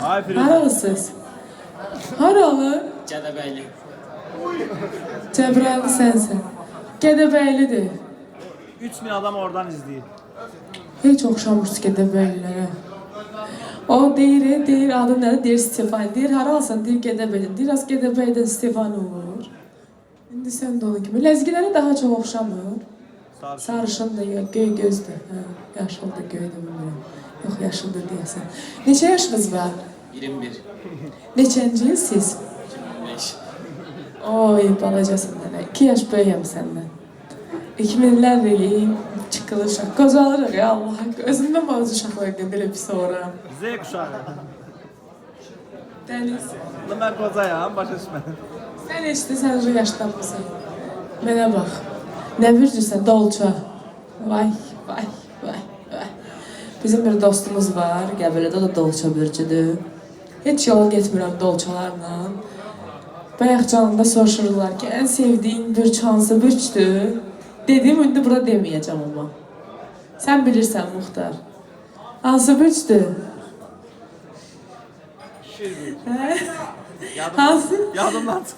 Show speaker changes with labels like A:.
A: Ay, Firuze.
B: Haralısınız? Haralı?
C: Gədəbəyli.
B: Cəbraylı sənsən. Gədəbəylidir.
A: 3000 adam oradan izləyir.
B: Heç oxşamırsın Gədəbəylilərə. O deyir adı nədir? Deyir Stefan. Deyir haralsan? Deyir Gədəbəyli. Deyir az Gədəbəydən Stefan olur. İndi sən də onun kimi. Ləzgilərə daha çox oxşamır. Sarışın da göy gözdür. Hə, yaşıl da göy də bilmirəm. Yox, yaşıldır deyəsən. Neçə yaşınız var?
C: 21.
B: Neçənci il siz?
C: 25.
B: Oy, balacasın mənə. 2 yaş böyüyəm səndən. 2000'lər deyil, çıxılışaq. Qocalırıq ya Allah. Özümdən bazı uşaqlar qədər pis oram.
A: Z kuşağı.
B: Dəniz.
A: Mən qocayam, başa düşmədim.
B: Sən sən o yaşdanmısan. Mənə bax. Nə vircüsən, dolça. Vay. Bizim bir dostumuz var, Qəbələdə, o da dolça bürcüdür. Heç yola getmirəm dolçalarla. Bayaq canında soruşurlar ki, ən sevdiyin bürc hansı bürcdür? Dedim, indi burada deməyəcəm amma. Sən bilirsən, Muxtar. Hansı bürcdür?
A: Şir bürc.
B: Hansı?
A: Yadımdan çıxdı.